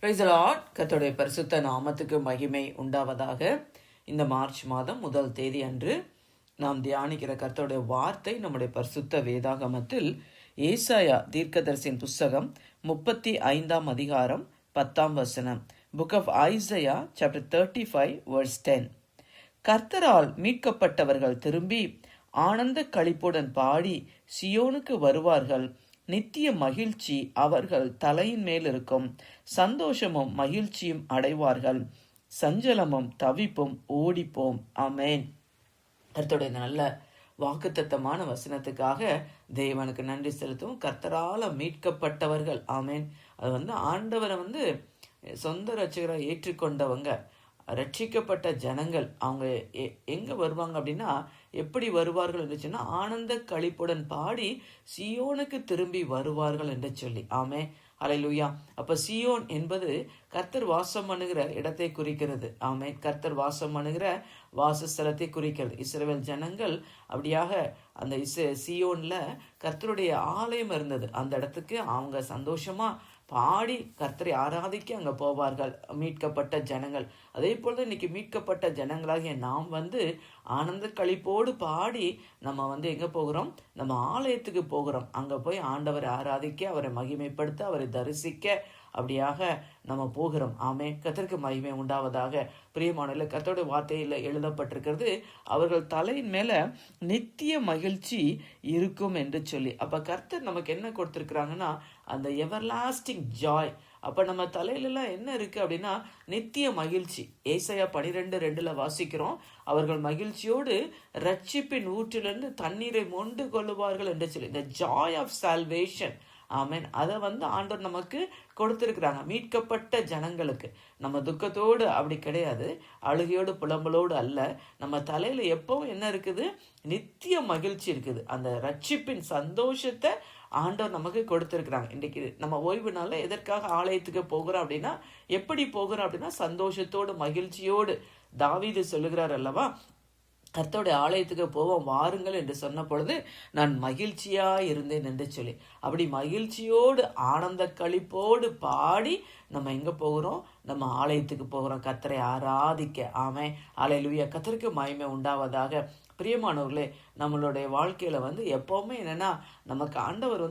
Praise the Lord. கர்த்தருடைய பரிசுத்த நாமத்துக்கு மகிமை உண்டாவதாக. இந்த மார்ச் மாதம் 1 தேதி அன்று நாம் தியானிக்கிற கர்த்தருடைய வார்த்தை நம்முடைய பரிசுத்த வேதாகமத்தில் ஏசாயா தீர்க்கதரிசியின் புஸ்தகம் 35 அதிகாரம் 10 வசனம். Book of Isaiah chapter 35 verse 10. கர்த்தரால் மீட்கப்பட்டவர்கள் திரும்பி ஆனந்த களிப்புடன் பாடி சியோனுக்கு வருவார்கள். நித்திய மகிழ்ச்சி அவர்கள் தலையின் மேல் இருக்கும். சந்தோஷமும் மகிழ்ச்சியும் அடைவார்கள். சஞ்சலமும் தவிப்பும் ஓடிப்போம். ஆமேன். கர்த்தருடைய நல்ல வாக்குத்தத்தமான வசனத்துக்காக தேவனுக்கு நன்றி செலுத்தும். கர்த்தரால மீட்கப்பட்டவர்கள். ஆமேன். அது ஆண்டவரை சொந்த ரட்சகரை ஏற்றுக்கொண்டவங்க, ரட்சிக்கப்பட்ட ஜனங்கள். அவங்க எங்க வருவாங்க அப்படின்னா, எப்படி வருவார்கள் என்று சொன்னா, ஆனந்த களிப்புடன் பாடி சியோனுக்கு திரும்பி வருவார்கள் என்று சொல்லி. ஆமே, அல்லேலூயா. அப்ப சியோன் என்பது கர்த்தர் வாசம் பண்ணுகிற இடத்தை குறிக்கிறது. ஆமே, கர்த்தர் வாசம் பண்ணுகிற வாசஸ்தலத்தை குறிக்கிறது. இஸ்ரவேல் ஜனங்கள் அப்படியாக அந்த சியோன்ல கர்த்தருடைய ஆலயம் இருந்தது. அந்த இடத்துக்கு அவங்க சந்தோஷமா பாடி கர்த்தரை ஆராதிக்க அங்க போவார்கள் மீட்கப்பட்ட ஜனங்கள். அதே போல இன்னைக்கு மீட்கப்பட்ட ஜனங்களாகிய நாம் ஆனந்த களிப்போடு பாடி நம்ம எங்க போகிறோம்? நம்ம ஆலயத்துக்கு போகிறோம். அங்க போய் ஆண்டவரை ஆராதிக்க, அவரை மகிமைப்படுத்த, அவரை தரிசிக்க அப்படியாக நம்ம போகிறோம். ஆமே, கர்த்தருக்கு மகிமை உண்டாவதாக. பிரியமானவர்களே, கர்த்தருடைய வார்த்தையில் எழுதப்பட்டிருக்கிறது, அவர்கள் தலையின் மேல நித்திய மகிழ்ச்சி இருக்கும் என்று சொல்லி. அப்ப கர்த்தர் நமக்கு என்ன கொடுத்திருக்கிறாங்கன்னா, அந்த எவர்லாஸ்டிங் ஜாய். அப்ப நம்ம தலையிலலாம் என்ன இருக்கு அப்படின்னா, நித்திய மகிழ்ச்சி. ஏசாயா 12:2 வாசிக்கிறோம், அவர்கள் மகிழ்ச்சியோடு ரட்சிப்பின் ஊற்றிலிருந்து தண்ணீரை மொண்டு கொள்ளுவார்கள் என்று சொல்லி. இந்த ஜாய் ஆஃப் சால்வேஷன். ஆமேன். அதை ஆண்டவர் நமக்கு கொடுத்திருக்கிறாங்க மீட்கப்பட்ட ஜனங்களுக்கு. நம்ம துக்கத்தோடு அப்படி கிடையாது, அழுகையோடு புலம்பலோடு அல்ல. நம்ம தலையில எப்பவும் என்ன இருக்குது? நித்திய மகிழ்ச்சி இருக்குது. அந்த ரட்சிப்பின் சந்தோஷத்தை ஆண்டவர் நமக்கு கொடுத்திருக்கிறாங்க. இன்னைக்கு நம்ம ஓய்வு நாள்ல எதற்காக ஆலயத்துக்கு போகிறோம் அப்படின்னா, எப்படி போகிறோம் அப்படின்னா சந்தோஷத்தோடு மகிழ்ச்சியோடு. தாவீது சொல்லுகிறார் அல்லவா, கர்த்தருடைய ஆலயத்துக்கு போவோம் வாருங்கள் என்று சொன்ன பொழுது நான் மகிழ்ச்சியா இருந்தேன் என்று சொல்லி. அப்படி மகிழ்ச்சியோடு ஆனந்த களிப்போடு பாடி நம்ம எங்க போகிறோம்? நம்ம ஆலயத்துக்கு போகிறோம் கர்த்தரை ஆராதிக்க. ஆமே, அல்லேலூயா. கர்த்தருக்கு மகிமை உண்டாவதாக. பிரியமானவர்களே, நம்மளுடைய வாழ்க்கையில எப்பவுமே என்னன்னா, நமக்கு ஆண்டவர்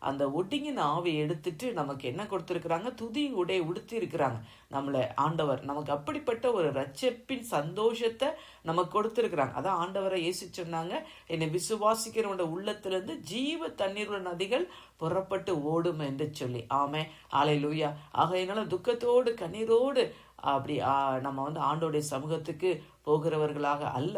அந்த ஒடுங்கின ஆவி எடுத்துட்டு நமக்கு என்ன கொடுத்திருக்கிறாங்க? துதி உடை உடுத்தி இருக்கிறாங்க. நம்மளை ஆண்டவர் நமக்கு அப்படிப்பட்ட ஒரு ரட்சிப்பின் சந்தோஷத்தை நமக்கு கொடுத்திருக்கிறாங்க. அதான் ஆண்டவரை இயேசு சொன்னாங்க, என்னை விசுவாசிக்கிறவனோட உள்ளத்திலிருந்து ஜீவ தண்ணீர் நதிகள் புறப்பட்டு ஓடும் என்று சொல்லி. ஆமே, அல்லேலூயா. ஆகையினால துக்கத்தோடு கண்ணீரோடு அப்படி நம்ம ஆண்டவருடைய சமூகத்துக்கு போகிறவர்களாக அல்ல,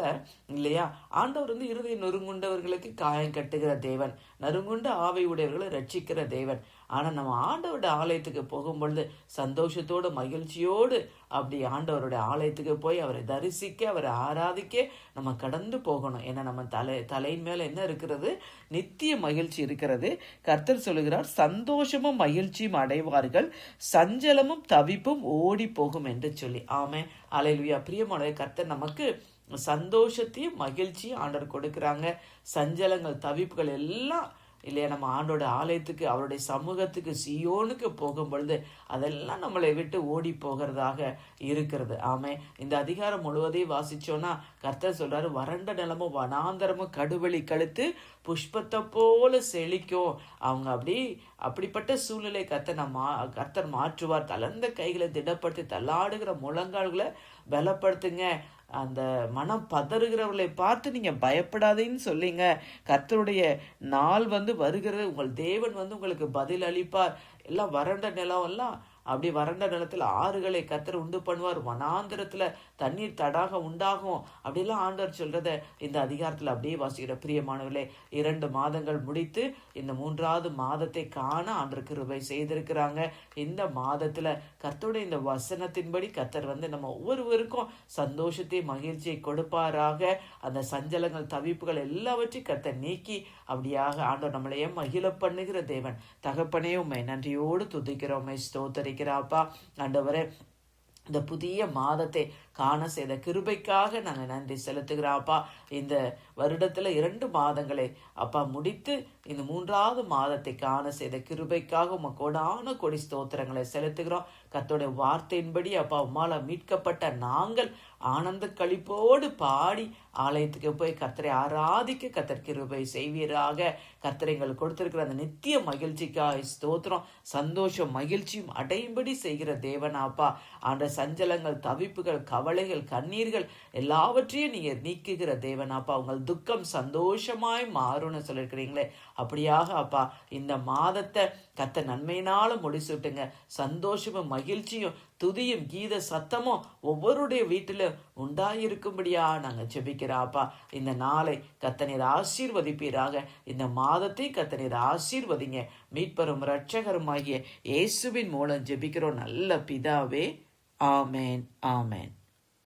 இல்லையா? ஆண்டவர் இருதய நொறுங்குண்டவர்களுக்கு காயம் கட்டுகிற தேவன், நறுங்குண்ட ஆவை உடையவர்களை ரட்சிக்கிற தேவன். ஆனா நம்ம ஆண்டவருடைய ஆலயத்துக்கு போகும்பொழுது சந்தோஷத்தோடு மகிழ்ச்சியோடு அப்படி ஆண்டவருடைய ஆலயத்துக்கு போய் அவரை தரிசிக்க, அவரை ஆராதிக்க நம்ம கடந்து போகணும். ஏன்னா நம்ம தலையின் மேல என்ன இருக்கிறது? நித்திய மகிழ்ச்சி இருக்கிறது. கர்த்தர் சொல்லுகிறார், சந்தோஷமும் மகிழ்ச்சியும் அடைவார்கள், சஞ்சலமும் தவிப்பும் ஓடி போகும் என்று சொல்லி. ஆமே, அல்லேலூயா. பிரியமான கர்த்தர் நமக்கு சந்தோஷத்தையும் மகிழ்ச்சியும் ஆண்டவர் கொடுக்கிறாங்க. சஞ்சலங்கள் தவிப்புகள் எல்லாம் இல்லையா, நம்ம ஆண்டோட ஆலயத்துக்கு, அவருடைய சமூகத்துக்கு, சியோனுக்கு போகும் பொழுது அதெல்லாம் நம்மளை விட்டு ஓடி போகிறதாக இருக்கிறது. ஆமே, இந்த அதிகாரம் முழுவதையும் வாசிச்சோன்னா கர்த்தர் சொல்றாரு, வறண்ட நிலமும் வனாந்தரமும் கடுவெளி கழுத்து புஷ்பத்தை போல செழிக்கும். அவங்க அப்படிப்பட்ட சூழ்நிலை கர்த்தர் மாற்றுவார். தளர்ந்த கைகளை திடப்படுத்தி தள்ளாடுகிற முழங்கால்களை பலப்படுத்துங்க. அந்த மனம் பதறுகிறவர்களை பார்த்து நீங்க பயப்படாதேன்னு சொல்லிங்க. கர்த்தருடைய நாள் வருகிறது, உங்கள் தேவன் உங்களுக்கு பதில் அளிப்பார். எல்லாம் வறண்ட நிலம் எல்லாம் அப்படி வறண்ட நிலத்துல ஆறுகளை கர்த்தர் உண்டு பண்ணுவார், வனாந்திரத்துல தண்ணீர் தடாக உண்டாகும். அப்படிலாம் ஆண்டவர் சொல்றத இந்த அதிகாரத்துல அப்படியே வாசிக்கிற. பிரியமானவர்களே, 2 மாதங்கள் முடித்து இந்த 3வது மாதத்தை காண ஆண்டவர் கிருபை செய்திருக்கிறாங்க. இந்த மாதத்துல கர்த்தருடைய இந்த வசனத்தின்படி கர்த்தர் நம்ம ஒவ்வொருவருக்கும் சந்தோஷத்தை மகிழ்ச்சியை கொடுப்பாராக. அந்த சஞ்சலங்கள் தவிப்புகள் எல்லாவற்றையும் கர்த்தர் நீக்கி அப்படியாக ஆண்டவர் நம்மளையே மகிழ பண்ணுகிற தேவன். தகப்பனே, உம்மை நன்றியோடு துதிக்கிறோம், ஸ்தோத்தரிக்கிறாப்பா. ஆண்டவரே, இந்த புதிய மாதத்தை காண செய்த கிருபைக்காக நாங்கள் நன்றி செலுத்துகிறோம் அப்பா. இந்த வருடத்துல 2 மாதங்களை அப்பா முடித்து இந்த 3வது மாதத்தை காண செய்த கிருபைக்காக உமக்கோடான கொடி ஸ்தோத்திரங்களை செலுத்துகிறோம். கர்த்தருடைய வார்த்தையின்படி அப்பா உம்மால மீட்கப்பட்ட நாங்கள் ஆனந்த களிப்போடு பாடி ஆலயத்துக்கு போய் கர்த்தரை ஆராதிக்க கர்த்தர் கிருபை செய்வீராக. கர்த்தரை எங்களுக்கு கொடுத்திருக்கிற அந்த நித்திய மகிழ்ச்சிக்காக ஸ்தோத்திரம். சந்தோஷம் மகிழ்ச்சியும் அடையும்படி செய்கிற தேவனாப்பா. அந்த சஞ்சலங்கள், தவிப்புகள், கவலைகள், கண்ணீர்கள் எல்லாவற்றையும் நீங்க நீக்குகிற தேவனாப்பா. உங்கள் துக்கம் சந்தோஷமாய் மாறும்னு சொல்லியிருக்கிறீங்களே, அப்படியாக அப்பா இந்த மாதத்தை கர்த்தர் நன்மையினால முடிசுட்டுங்க. சந்தோஷமும் மகிழ்ச்சியும் துதியும் கீத சத்தமும் ஒவ்வொருடைய வீட்டில உண்டாயிருக்கும்படியா நாங்க ஜெபிக்கிறோம்ப்பா. இந்த நாளை கர்த்தர் ஆசீர்வதிப்பீராக. இந்த மாதத்தை கர்த்தர் ஆசீர்வதிங்க. மீட்பரும் இரட்சகருமாகிய இயேசுவின் மூலம் ஜெபிக்கிறோம் நல்ல பிதாவே. ஆமேன், ஆமேன்.